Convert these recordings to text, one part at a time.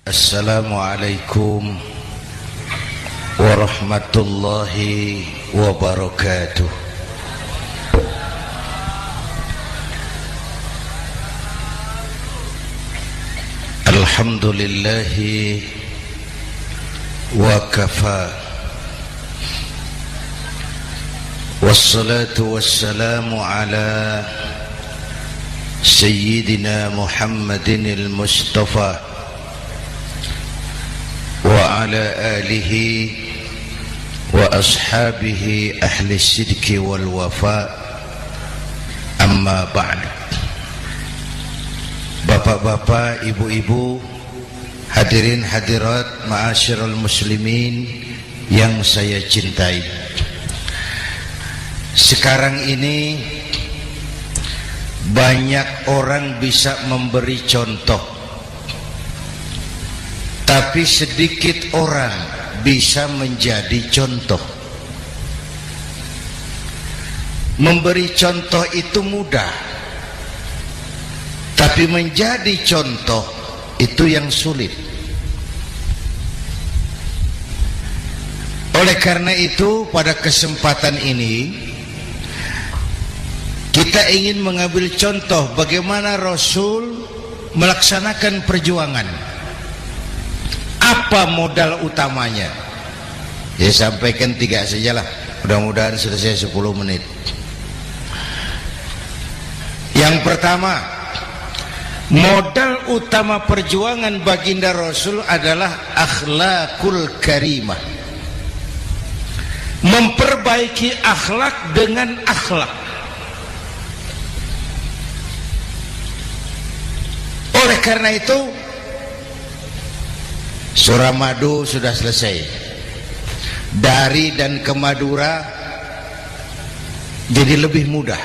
Assalamualaikum warahmatullahi wabarakatuh. Alhamdulillahi wa kafa, wassalatu wassalamu ala sayyidina Muhammadin al-Mustafa wa ala alihi wa ashabihi ahli sidqi wal wafa, amma ba'd. Bapak-bapak, ibu-ibu, hadirin hadirat ma'asyiral muslimin yang saya cintai, sekarang ini banyak orang bisa memberi contoh, tapi sedikit orang bisa menjadi contoh. Memberi contoh itu mudah, tapi menjadi contoh itu yang sulit. Oleh karena itu, pada kesempatan ini kita ingin mengambil contoh bagaimana Rasul melaksanakan perjuangan. Apa modal utamanya? Ya, sampaikan 3 sajalah, mudah-mudahan selesai 10 menit. Yang pertama, modal utama perjuangan baginda Rasul adalah akhlakul karimah. Memperbaiki akhlak dengan akhlak. Oleh karena itu, surah Madu sudah selesai. Dari dan ke Madura jadi lebih mudah.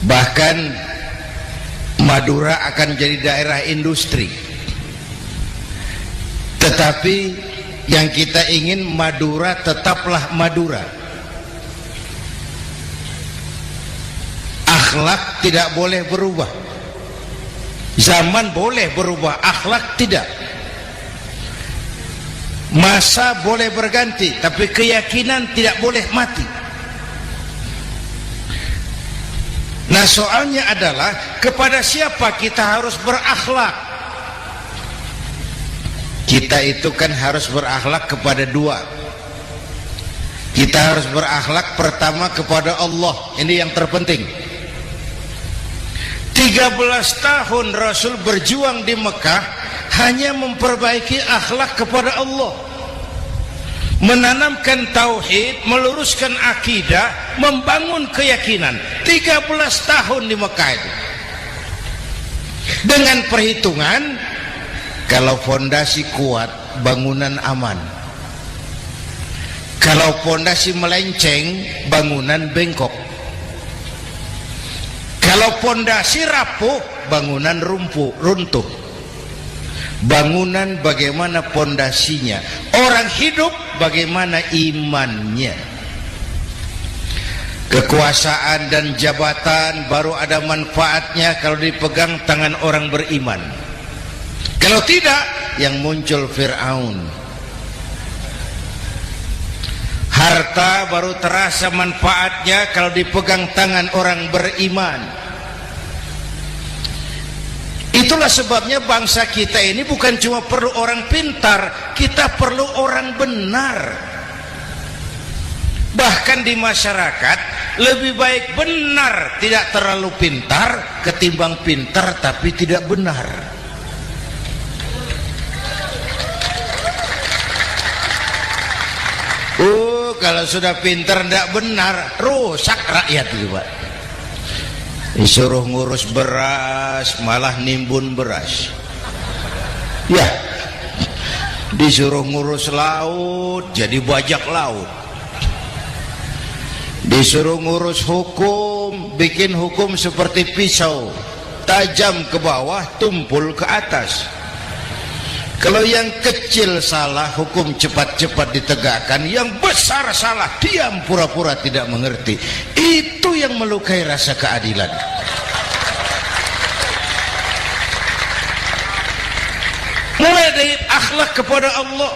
Bahkan Madura akan jadi daerah industri. Tetapi yang kita ingin, Madura tetaplah Madura. Akhlak tidak boleh berubah. Zaman boleh berubah, akhlak tidak. Masa boleh berganti, tapi keyakinan tidak boleh mati. Nah, soalnya adalah kepada siapa kita harus berakhlak. Kita itu kan harus berakhlak kepada 2. Kita harus berakhlak pertama kepada Allah. Ini yang terpenting. 13 tahun Rasul berjuang di Mekah hanya memperbaiki akhlak kepada Allah, menanamkan tauhid, meluruskan akidah, membangun keyakinan. 13 tahun di Mekah itu, dengan perhitungan kalau fondasi kuat, bangunan aman. Kalau fondasi melenceng, bangunan bengkok. Kalau pondasi rapuh, bangunan runtuh. Bangunan bagaimana pondasinya? Orang hidup bagaimana imannya? Kekuasaan dan jabatan baru ada manfaatnya kalau dipegang tangan orang beriman. Kalau tidak, yang muncul Fir'aun. Harta baru terasa manfaatnya kalau dipegang tangan orang beriman. Itulah sebabnya bangsa kita ini bukan cuma perlu orang pintar, kita perlu orang benar. Bahkan di masyarakat lebih baik benar tidak terlalu pintar ketimbang pintar tapi tidak benar. Kalau sudah pintar tidak benar, rusak rakyat itu, Pak. Disuruh ngurus beras malah nimbun beras. Ya, disuruh ngurus laut jadi bajak laut. Disuruh ngurus hukum, bikin hukum seperti pisau, tajam ke bawah, tumpul ke atas. Kalau yang kecil salah, hukum cepat-cepat ditegakkan. Yang besar salah, diam pura-pura tidak mengerti. Itu yang melukai rasa keadilan. dari akhlak kepada Allah.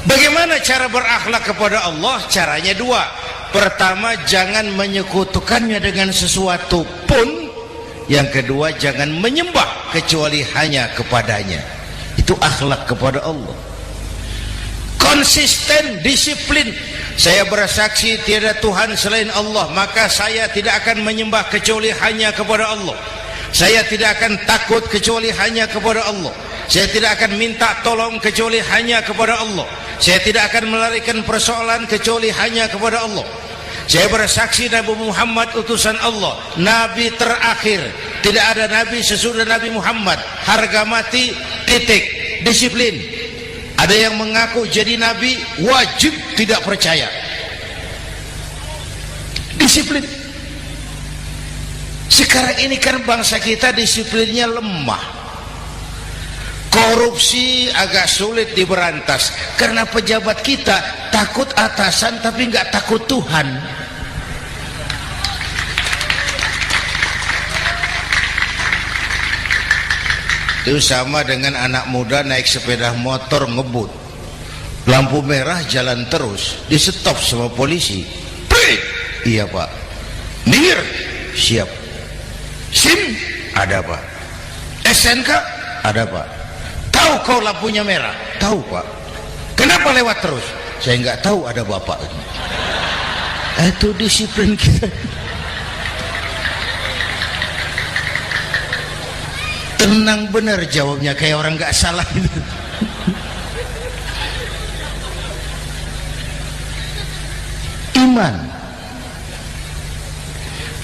Bagaimana cara berakhlak kepada Allah? Caranya dua. Pertama, jangan menyekutukannya dengan sesuatu pun. Yang kedua, jangan menyembah kecuali hanya kepadanya. Itu akhlak kepada Allah. Konsisten, disiplin. Saya bersaksi tiada Tuhan selain Allah, maka saya tidak akan menyembah kecuali hanya kepada Allah. Saya tidak akan takut kecuali hanya kepada Allah. Saya tidak akan minta tolong kecuali hanya kepada Allah. Saya tidak akan melarikan persoalan kecuali hanya kepada Allah. Saya bersaksi Nabi Muhammad utusan Allah, Nabi terakhir. Tidak ada Nabi sesudah Nabi Muhammad. Harga mati, titik. Disiplin. Ada yang mengaku jadi Nabi, wajib tidak percaya. Disiplin. Sekarang ini kan bangsa kita disiplinnya lemah. Korupsi agak sulit diberantas karena pejabat kita takut atasan tapi nggak takut Tuhan. Itu sama dengan anak muda naik sepeda motor ngebut, lampu merah jalan terus, di stop sama polisi. Prit! Iya pak. Minggir. Siap. SIM ada pak. SNK ada pak. Tahu kau lampunya merah? Tahu pak. Kenapa lewat terus? Saya nggak tahu, ada bapak. Itu disiplin kita. Tenang bener jawabnya, kayak orang nggak salah. Iman.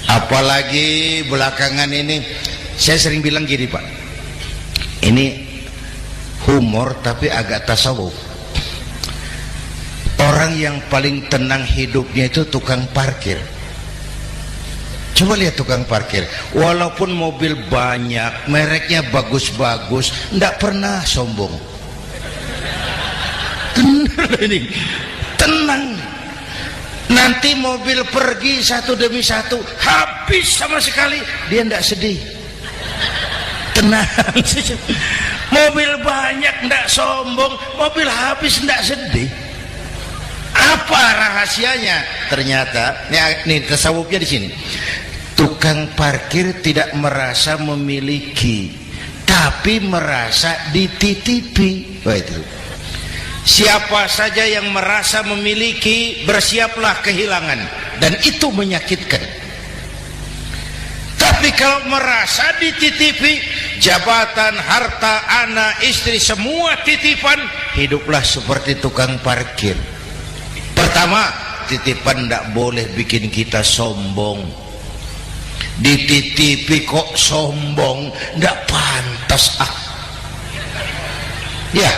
Apalagi belakangan ini saya sering bilang gini pak, ini humor tapi agak tasawuf. Orang yang paling tenang hidupnya itu tukang parkir. Coba lihat tukang parkir, walaupun mobil banyak, mereknya bagus-bagus, tidak pernah sombong. Tenang. Nanti mobil pergi satu demi satu, habis sama sekali, dia tidak sedih. Tenang. Mobil banyak tidak sombong, mobil habis tidak sedih. Apa rahasianya? Ternyata, ini tasawufnya di sini. Tukang parkir tidak merasa memiliki, tapi merasa dititipi. Wah itu. Siapa saja yang merasa memiliki, bersiaplah kehilangan, dan itu menyakitkan. Tapi kalau merasa dititipi, jabatan, harta, anak, istri, semua titipan, hiduplah seperti tukang parkir. Pertama, titipan tidak boleh bikin kita sombong. Dititipi kok sombong, tidak pantas ya.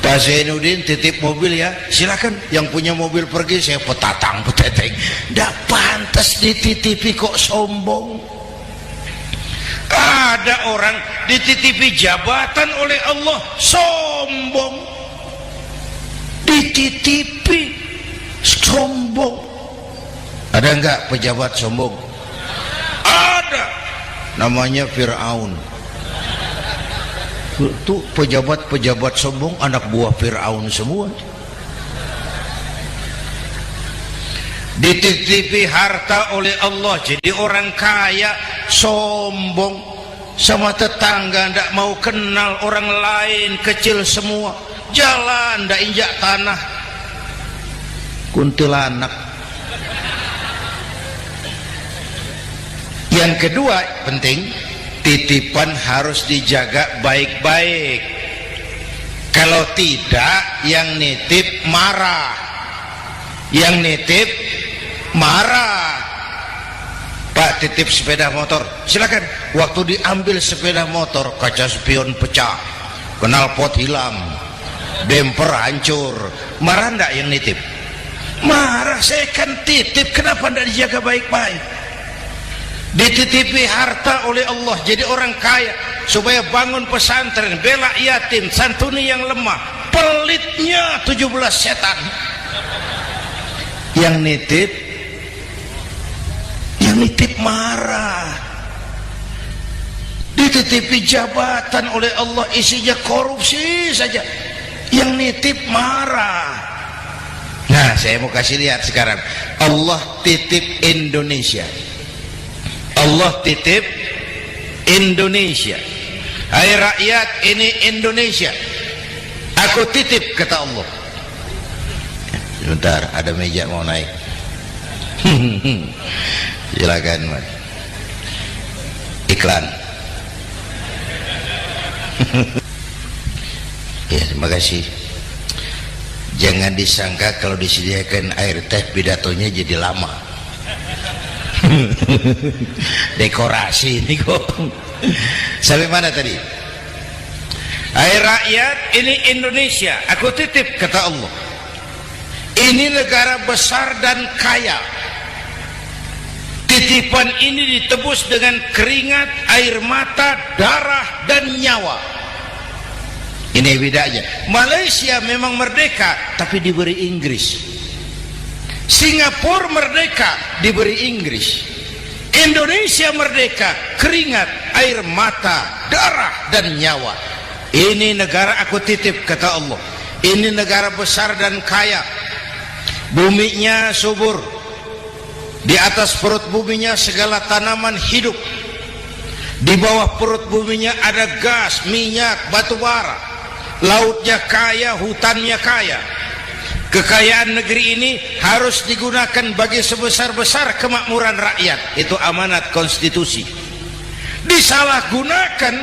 Pak Zainuddin titip mobil ya, silakan. Yang punya mobil pergi, saya peteteng. Tidak pantas dititipi kok sombong. Ada orang dititipi jabatan oleh Allah sombong. Dititipi sombong. Ada enggak pejabat sombong? Ada. Namanya Fir'aun. Itu pejabat-pejabat sombong anak buah Fir'aun semua. Dititipi harta oleh Allah, jadi orang kaya sombong, sama tetangga tidak mau kenal, orang lain kecil semua, jalan tidak injak tanah, kuntilanak. Yang kedua penting, titipan harus dijaga baik-baik. Kalau tidak, yang nitip marah. Yang nitip marah. Pak, titip sepeda motor, silakan. Waktu diambil sepeda motor, kaca spion pecah, knalpot hilang, bemper hancur. Marah enggak yang nitip? Marah. Saya kan titip, kenapa enggak dijaga baik-baik? Dititipi harta oleh Allah, jadi orang kaya, supaya bangun pesantren, bela yatim, santuni yang lemah. Pelitnya 17 setan. Yang nitip marah. dititipi jabatan oleh Allah, isinya korupsi saja, yang nitip marah. Nah, saya mau kasih lihat sekarang, Allah titip Indonesia. Allah titip Indonesia. Hai rakyat, ini Indonesia, aku titip, kata Allah. Sebentar, ada meja mau naik. Silakan, Mas. Iklan. Ya, terima kasih. Jangan disangka kalau disediakan air teh pidatonya jadi lama. Dekorasi ini kok. Sampai mana tadi? Hai rakyat, ini Indonesia, aku titip, kata Allah. Ini negara besar dan kaya. Titipan ini ditebus dengan keringat, air mata, darah, dan nyawa. Ini bedanya. Malaysia memang merdeka, tapi diberi Inggris. Singapura merdeka, diberi Inggris. Indonesia merdeka, keringat, air mata, darah, dan nyawa. Ini negara aku titip, kata Allah. Ini negara besar dan kaya. Buminya subur. Di atas perut buminya segala tanaman hidup. Di bawah perut buminya ada gas, minyak, batu bara. Lautnya kaya, hutannya kaya. Kekayaan negeri ini harus digunakan bagi sebesar-besar kemakmuran rakyat. Itu amanat konstitusi. Disalahgunakan,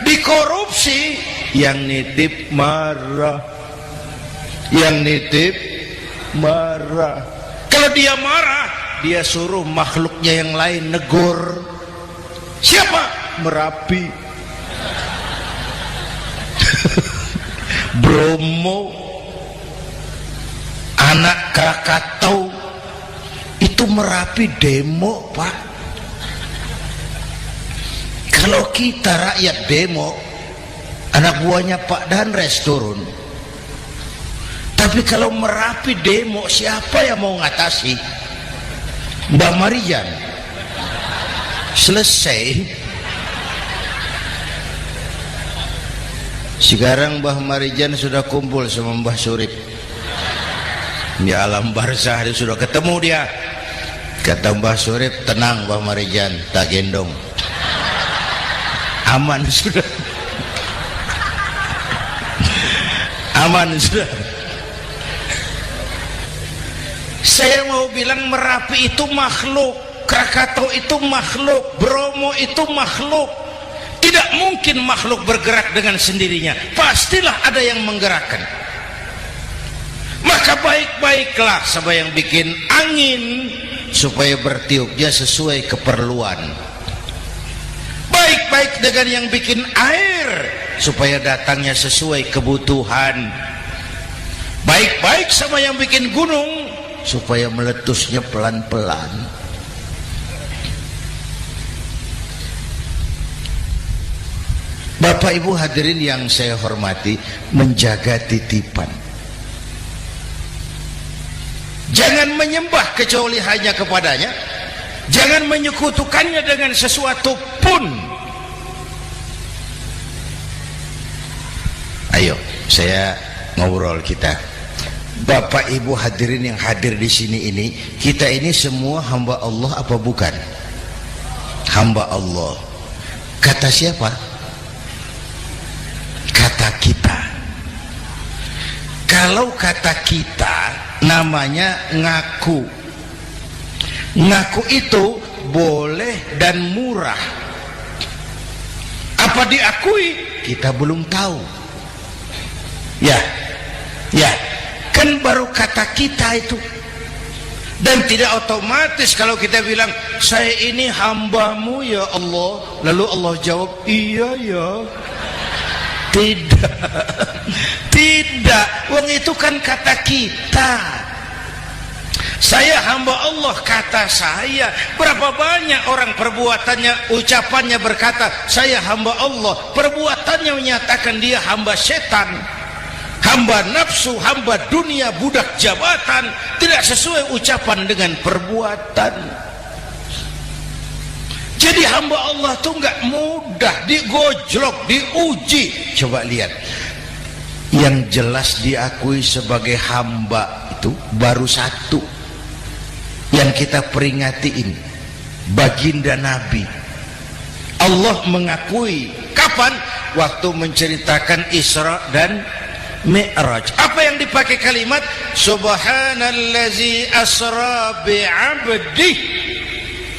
dikorupsi, yang nitip marah. Yang nitip marah. Kalau dia marah, dia suruh makhluknya yang lain negur. Siapa? Merapi, Bromo, anak Krakatau. Itu Merapi demo, Pak. Kalau kita rakyat demo, anak buahnya Pak Danres turun. Tapi kalau Merapi demo, siapa yang mau ngatasi? Mbak Marijan. Selesai. Sekarang Mbah Marijan sudah kumpul sama Mbah Surip di alam barzah, dia sudah ketemu dia. Kata Mbah Surip, tenang Mbah Marijan, tak gendong, aman sudah. Aman sudah. Saya mau bilang Merapi itu makhluk, Krakatau itu makhluk, Bromo itu makhluk. Tidak mungkin makhluk bergerak dengan sendirinya, pastilah ada yang menggerakkan. Maka baik-baiklah sama yang bikin angin supaya bertiupnya sesuai keperluan. Baik-baik dengan yang bikin air supaya datangnya sesuai kebutuhan. Baik-baik sama yang bikin gunung supaya meletusnya pelan-pelan. Bapak Ibu hadirin yang saya hormati, menjaga titipan. Jangan menyembah kecuali hanya kepadanya. Jangan menyekutukannya dengan sesuatu pun. Ayo, saya ngobrol kita. Bapak Ibu hadirin yang hadir di sini ini, kita ini semua hamba Allah apa bukan? Hamba Allah. Kata siapa? Kata kita. Kalau kata kita namanya ngaku. Ngaku itu boleh dan murah. Apa diakui? Kita belum tahu. Ya, kan baru kata kita itu. Dan tidak otomatis kalau kita bilang saya ini hambamu ya Allah, lalu Allah jawab iya ya. Tidak, wong itu kan kata kita. Saya hamba Allah, kata saya. Berapa banyak orang perbuatannya, ucapannya berkata saya hamba Allah, perbuatannya menyatakan dia hamba setan, hamba nafsu, hamba dunia, budak jabatan. Tidak sesuai ucapan dengan perbuatan. Jadi hamba Allah tuh nggak mudah, digojlok, diuji. Coba lihat, yang jelas diakui sebagai hamba itu baru satu yang kita peringati ini, baginda Nabi. Allah mengakui kapan? Waktu menceritakan Isra dan Mi'raj. Apa yang dipakai kalimat? Subhanallazi asra bi'abdih.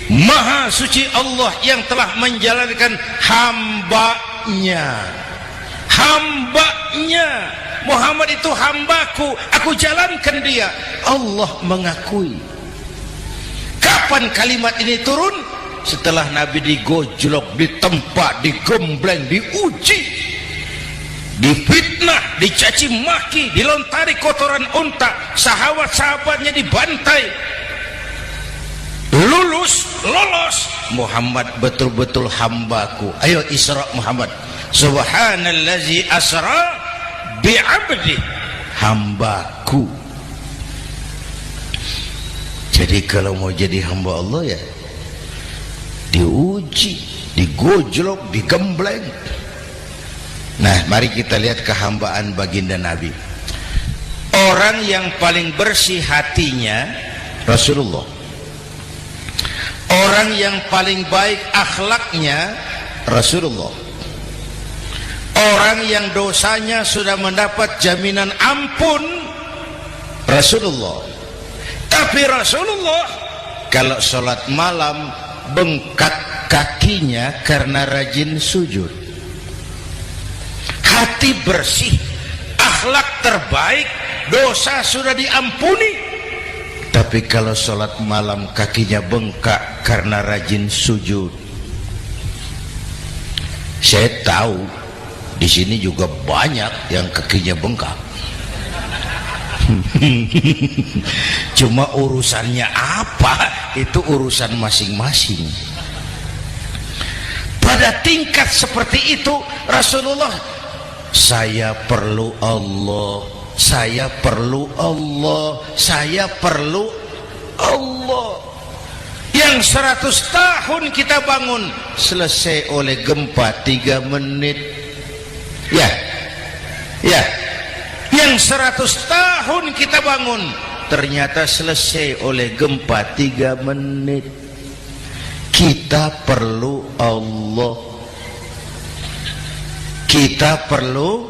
Maha suci Allah yang telah menjalankan hambanya. Hambanya. Muhammad itu hambaku, aku jalankan dia. Allah mengakui. Kapan kalimat ini turun? Setelah Nabi digojlok, ditempa, digembleng, diuji, difitnah, dicaci maki, dilontari kotoran unta, sahabat-sahabatnya dibantai. Lolos, Muhammad betul-betul hambaku. Ayo Isra Muhammad. Subhanallazi asra bi'abdi, hambaku. Jadi kalau mau jadi hamba Allah ya diuji, digojlok, digembleng. Nah, mari kita lihat kehambaan baginda Nabi. Orang yang paling bersih hatinya Rasulullah. Orang yang paling baik akhlaknya Rasulullah. Orang yang dosanya sudah mendapat jaminan ampun Rasulullah. Tapi Rasulullah kalau sholat malam bengkak kakinya karena rajin sujud. Hati bersih, akhlak terbaik, dosa sudah diampuni. Tapi kalau sholat malam kakinya bengkak karena rajin sujud. Saya tahu di sini juga banyak yang kakinya bengkak. Cuma urusannya apa, itu urusan masing-masing. Pada tingkat seperti itu Rasulullah, saya perlu Allah, saya perlu Allah, saya perlu Allah. Yang 100 tahun kita bangun selesai oleh gempa 3 menit. Ya, yang 100 tahun kita bangun ternyata selesai oleh gempa 3 menit. Kita perlu Allah, kita perlu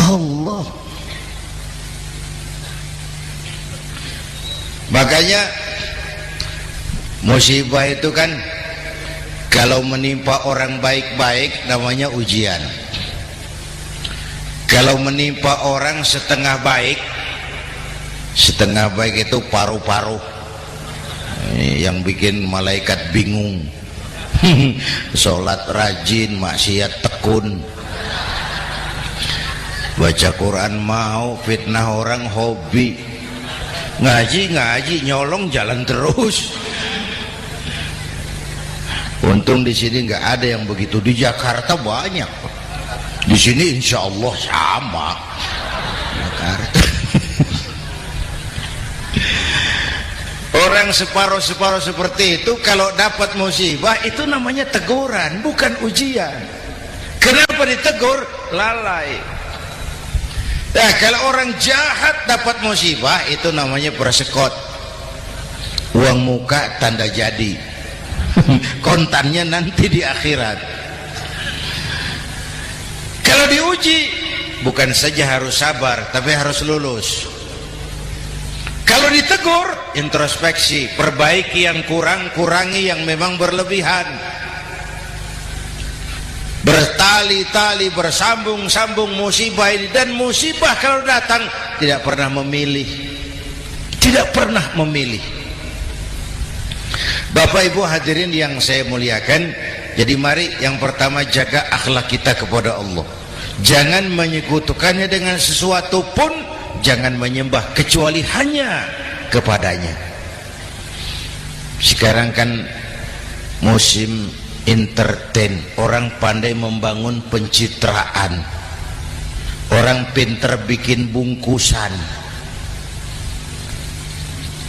Allah. Makanya musibah itu kan kalau menimpa orang baik-baik namanya ujian. Kalau menimpa orang setengah baik itu paru-paru yang bikin malaikat bingung. Sholat rajin, maksiat tekun, baca Quran mau, fitnah orang hobi, ngaji nyolong jalan terus. Untung di sini nggak ada yang begitu. Di Jakarta banyak. Di sini insya Allah sama. Jakarta. Orang separuh-separuh seperti itu kalau dapat musibah itu namanya teguran, bukan ujian. Kenapa ditegur? Lalai. Nah, kalau orang jahat dapat musibah itu namanya persekot. Uang muka tanda jadi. Kontannya nanti di akhirat. Kalau diuji bukan saja harus sabar tapi harus lulus. Kalau ditegur introspeksi, perbaiki yang kurang, kurangi yang memang berlebihan. Bertali-tali, bersambung-sambung musibah ini. Dan musibah kalau datang tidak pernah memilih, tidak pernah memilih. Bapak Ibu hadirin yang saya muliakan, jadi mari yang pertama jaga akhlak kita kepada Allah. Jangan menyekutukannya dengan sesuatu pun, jangan menyembah kecuali hanya kepadanya. Sekarang kan musim entertain, orang pandai membangun pencitraan, orang pinter bikin bungkusan.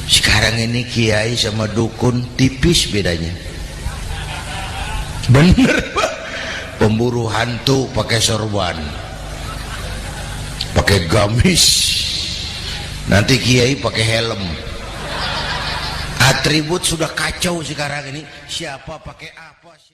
Sekarang ini kiai sama dukun tipis bedanya. Bener Pak, pemburu hantu pakai sorban, pakai gamis, nanti kiai pakai helm. Atribut sudah kacau sekarang ini, siapa pakai apa.